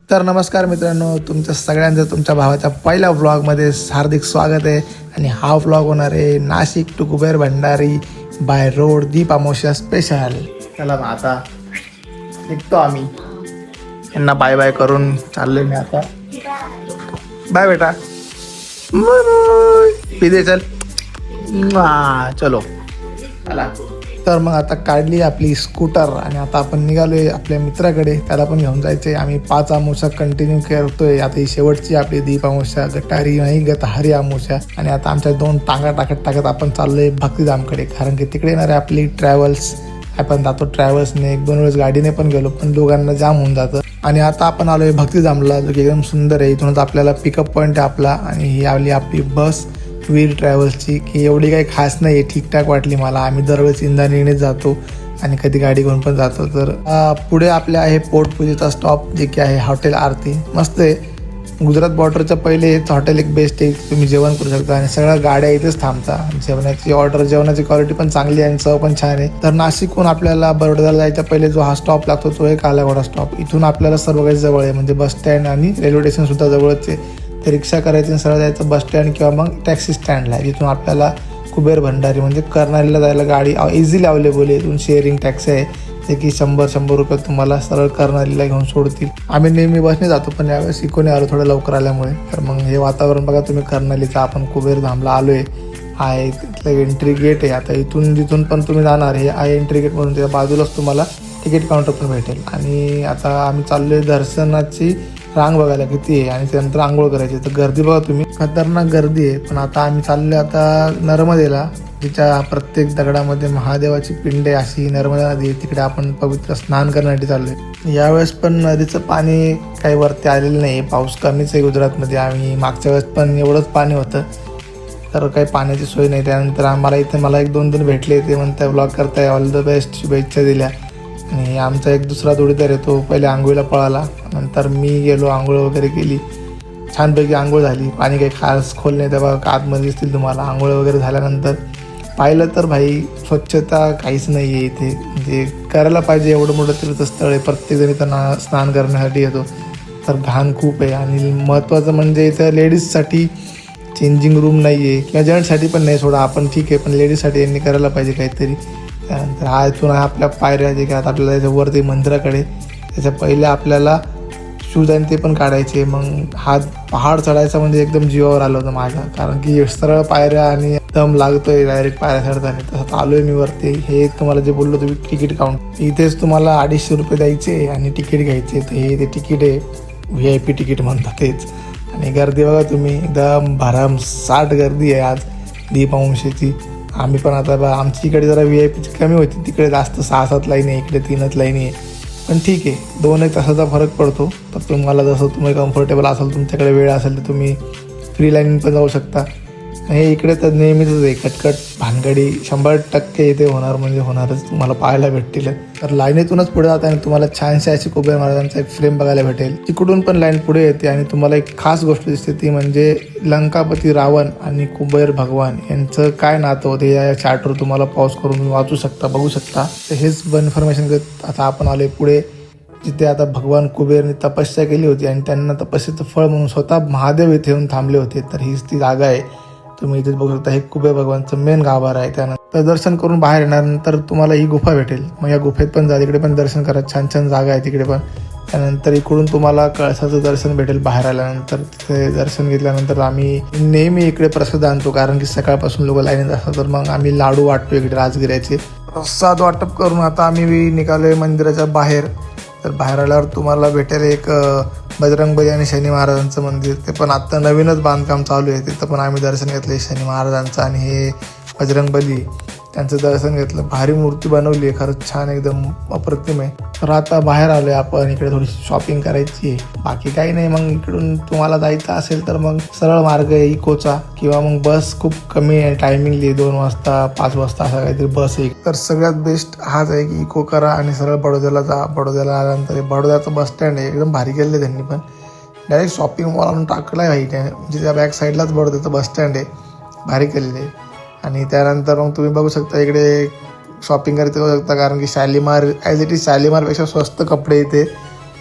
तर नमस्कार मित्रांनो, तुमच्या सगळ्यांचं तुमच्या भावाच्या पहिल्या व्लॉगमध्ये हार्दिक स्वागत आहे. आणि हा व्लॉग होणार आहे Nashik to Kuber Bhandari by road Deep Amavasya special. चला मग आता निघतो आम्ही. यांना बाय बाय करून चाललोय मी आता. बाय बेटा, बाय बाय. पिदे चल. चलो चला. तर मग आता काढली आपली स्कूटर आणि आता आपण निघालोय आपल्या मित्राकडे. त्याला पण घेऊन जायचे. आम्ही 5 अमावस्या कंटिन्यू करतोय. आता ही शेवटची आपली दीप अमावस्या, गटारी नाही गतहारी अमावस्या. आणि आता आमच्या 2 टांगा टाकत आपण चाललोय भक्तिधामकडे. कारण की तिकडे येणार आहे आपली ट्रॅव्हल्स. आपण जातो ट्रॅव्हल्सने. 1-2 वेळेस गाडीने पण गेलो, पण दोघांना जाम होऊन जातं. आणि आता आपण आलोय भक्तिधामला, जो की एकदम सुंदर आहे. इथूनच आपल्याला पिकअप पॉईंट आहे आपला. आणि ही आपली बस वीर ट्रॅव्हल्सची, की एवढी काही खास नाही आहे, ठीकठाक वाटली मला. आम्ही दरवेळेस इंधानेच जातो आणि कधी गाडी घेऊन पण जातो. तर पुढे आपल्या आहे पोटपूजेचा स्टॉप, जे की आहे हॉटेल आरती. मस्त आहे. गुजरात बॉर्डरच्या पहिले हेच हॉटेल एक बेस्ट आहे. तुम्ही जेवण करू शकता आणि सगळ्या गाड्या इथेच थांबता. जेवणाची क्वालिटी पण चांगली आहे आणि चव पण छान आहे. तर नाशिकहून आपल्याला बरोड्याला जायच्या पहिले जो हा स्टॉप लागतो तो आहे कालाघोडा स्टॉप. इथून आपल्याला सर्व काही जवळ आहे, म्हणजे बस स्टँड आणि रेल्वे स्टेशन सुद्धा जवळच आहे. तर रिक्षा करायची सरळ जायचं बस स्टँड किंवा मग टॅक्सी स्टँडला. जिथून आपल्याला कुबेर भंडारी म्हणजे कर्नालीला जायला गाडी इझिली अवेलेबल आहे. इथून शेअरिंग टॅक्सी आहे, जे की 100 रुपये तुम्हाला सरळ कर्नालीला घेऊन सोडतील. आम्ही नेहमी बसने जातो, पण यावेळेस इकोने आलो थोडं लवकर आल्यामुळे. तर मग हे वातावरण बघा तुम्ही कर्नालीचं. आपण कुबेर धामला आलो आहे. हा एक तिथलं एंट्री गेट आहे. आता जिथून पण तुम्ही जाणार हे आहे एंट्री गेट म्हणून. त्याच्या बाजूलाच तुम्हाला तिकीट काउंटर पण भेटेल. आणि आता आम्ही चाललो आहे दर्शनाची रांग बघायला किती आहे आणि त्यानंतर आंघोळ करायची. तर गर्दी बघा तुम्ही, खतरनाक गर्दी आहे. पण आता आम्ही चाललो आता नर्मदेला, जिच्या प्रत्येक दगडामध्ये महादेवाची पिंड आहे. अशी नर्मदा नदी आहे. तिकडे आपण पवित्र स्नान करण्यासाठी चाललो आहे. यावेळेस पण नदीचं पाणी काही वरती आलेलं नाही. पाऊस कमीच आहे गुजरातमध्ये. आम्ही मागच्या वेळेस पण एवढंच पाणी होतं, तर काही पाण्याची सोय नाही. त्यानंतर आम्हाला मला 1-2 जण भेटले. ते म्हणताय ब्लॉग करताय, ऑल द बेस्ट, शुभेच्छा दिल्या. आणि आमचा एक दुसरा जोडीदार आहे, तो पहिले आंघोळीला पळाला. नंतर मी गेलो, आंघोळ वगैरे केली. छानपैकी आंघोळ झाली. पाणी काही खास खोल नाही, त्या बघा आतमध्ये दिसतील तुम्हाला. आंघोळ वगैरे झाल्यानंतर पाहिलं तर भाई स्वच्छता काहीच नाही आहे इथे. म्हणजे करायला पाहिजे, एवढं मोठं तीर्थस्थळ आहे. प्रत्येकजण इथं स्नान करण्यासाठी येतो, तर घाण खूप आहे. आणि महत्त्वाचं म्हणजे इथं लेडीजसाठी चेंजिंग रूम नाही आहे, किंवा जेंट्ससाठी पण नाही. सोडा आपण ठीक आहे, पण लेडीजसाठी यांनी करायला पाहिजे काहीतरी. त्यानंतर हा इथून आपल्या पायऱ्या, जे की आता आपल्याला त्याच्यावरती मंदिराकडे. त्याच्या पहिले आपल्याला शूज आणि ते पण काढायचे. मग हा पहाड चढायचा म्हणजे एकदम जीवावर आलं होतं माझ्या, कारण की सरळ पायऱ्या आणि दम लागतोय डायरेक्ट पायऱ्या चढताना. तसं आलो आहे मी वरती. हे तुम्हाला जे बोललो तुम्ही तिकीट काउंट, इथेच तुम्हाला 250 रुपये द्यायचे आणि तिकीट घ्यायचे. तर हे ते तिकीट आहे, VIP तिकीट म्हणतात तेच. आणि गर्दी बघा तुम्ही, एकदम भरमसाठ गर्दी आहे आज दीप अमावस्येची. आम्ही पण आता आमची इकडे जरा VIP कमी होती, तिकडे जास्त 6-7 लाईनी आहे, इकडे 3च लाईनी आहे. पण ठीक आहे, 2-1 तासाचा फरक पडतो. तर तुम्हाला जसं तुम्ही कम्फर्टेबल असाल, तुमच्याकडे वेळ असेल तर तुम्ही फ्री लाईन पण जाऊ शकता. हे इकडे तर नेहमीच आहे कटकट भानगडी. 100% इथे होणार म्हणजे होणारच, तुम्हाला पाहायला भेटतील. तर लाईनीतूनच पुढे जाताना तुम्हाला छानशी अशी कुबेर महाराजांचा एक फ्रेम बघायला भेटेल. तिकडून पण लाईन पुढे येते आणि तुम्हाला एक खास गोष्ट दिसते, ती म्हणजे लंकापती रावण आणि कुबेर भगवान यांचं काय नातं होते. या चार्टवर तुम्हाला पॉज करून वाचू शकता, बघू शकता. तर हेच इन्फॉर्मेशन घेत आता आपण आलोय पुढे, जिथे आता भगवान कुबेरने तपस्या केली होती आणि त्यांना तपस्येचं फळ म्हणून स्वतः महादेव इथे येऊन थांबले होते. तर हीच ती जागा आहे. तुम्ही इथे बघू शकता. हे कुबेर भगवानचं मेन गाभारा आहे. त्यानंतर दर्शन करून बाहेर येण्यानंतर तुम्हाला ही गुफा भेटेल. मग या गुफेत पण जा, तिकडे पण दर्शन करा. छान जागा आहे तिकडे पण. त्यानंतर इकडून तुम्हाला कळसाचं दर्शन भेटेल बाहेर आल्यानंतर. तिथे दर्शन घेतल्यानंतर आम्ही नेहमी इकडे प्रसाद आणतो, कारण की सकाळपासून लोक लाईनीत असतात. तर मग आम्ही लाडू वाटतो इकडे राजगिऱ्याचे. प्रसाद वाटप करून आता आम्ही निघालोय मंदिराच्या बाहेर. तर बाहेर आल्यावर तुम्हाला भेटेल एक बजरंगबली आणि शनी महाराजांचं मंदिर. ते पण आत्ता नवीनच बांधकाम चालू आहे. तिथं पण आम्ही दर्शन घेतलं शनी महाराजांचं आणि हे बजरंगबली, त्यांचं दर्शन घेतलं. भारी मूर्ती बनवली आहे, खरंच छान, एकदम अप्रतिम आहे. तर आता बाहेर आलोय आपण. इकडे थोडीशी शॉपिंग करायची आहे, बाकी काही नाही. मग इकडून तुम्हाला जायचं असेल तर मग सरळ मार्ग आहे इकोचा, किंवा मग बस खूप कमी आहे टायमिंगली, 2 वाजता 5 वाजता असा काहीतरी बस आहे. तर सगळ्यात बेस्ट हाच आहे की इको करा आणि सरळ बडोद्याला जा. बडोद्याला आल्यानंतर बडोद्याचं बस स्टँड आहे, एकदम भारी केलं आहे त्यांनी. पण डायरेक्ट शॉपिंग मॉल आणून टाकलं आहे भाई. म्हणजे त्या बॅक साईडलाच बडोद्याचं बस स्टँड आहे, भारी केलेलं आहे. आणि त्यानंतर मग तुम्ही बघू शकता इकडे शॉपिंग करायचं बघू शकता, कारण की शालीमार ॲज इट इज शालीमारपेक्षा स्वस्त कपडे इथे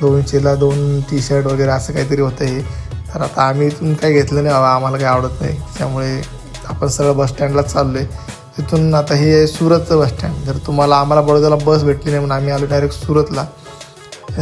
200ला 2 टी-शर्ट वगैरे असं काहीतरी होतं हे. तर आता आम्ही इथून काही घेतलं नाही बाबा, आम्हाला काही आवडत नाही, त्यामुळे आपण सरळ बसस्टँडलाच चाललो आहे. तिथून आता हे आहे सुरतचं बसस्टँड. जर तुम्हाला आम्हाला बडोद्याला बस भेटली नाही म्हणून आम्ही आलो डायरेक्ट सुरतला.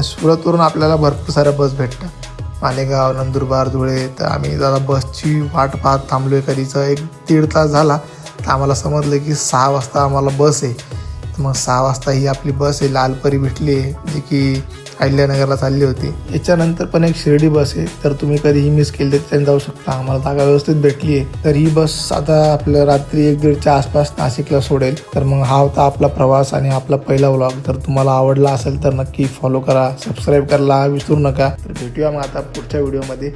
सुरतवरून आपल्याला भरपूर साऱ्या बस भेटतात, मालेगाव, नंदुरबार, धुळे. तर आम्ही जरा बसची वाट पाहत थांबलो आहे कधीचं 1-1.5 तास झाला. तर आम्हाला समजलं की 6 वाजता आम्हाला बस आहे. तर मग 6 वाजता ही आपली बस आहे, लालपरी भेटली आहे, जी की अहिल्यानगरला चालली होती. याच्यानंतर पण एक शिर्डी बस आहे, तर तुम्ही कधीही मिस केली तर त्याने जाऊ शकता. आम्हाला जागा व्यवस्थित भेटली आहे. तर ही बस आता आपल्या रात्री 1-1:30च्या आसपास नाशिकला सोडेल. तर मग हा होता आपला प्रवास आणि आपला पहिला व्लॉग. तर तुम्हाला आवडला असेल तर नक्की फॉलो करा, सबस्क्राईब करायला विसरू नका. तर भेटूया मग आता पुढच्या व्हिडिओमध्ये.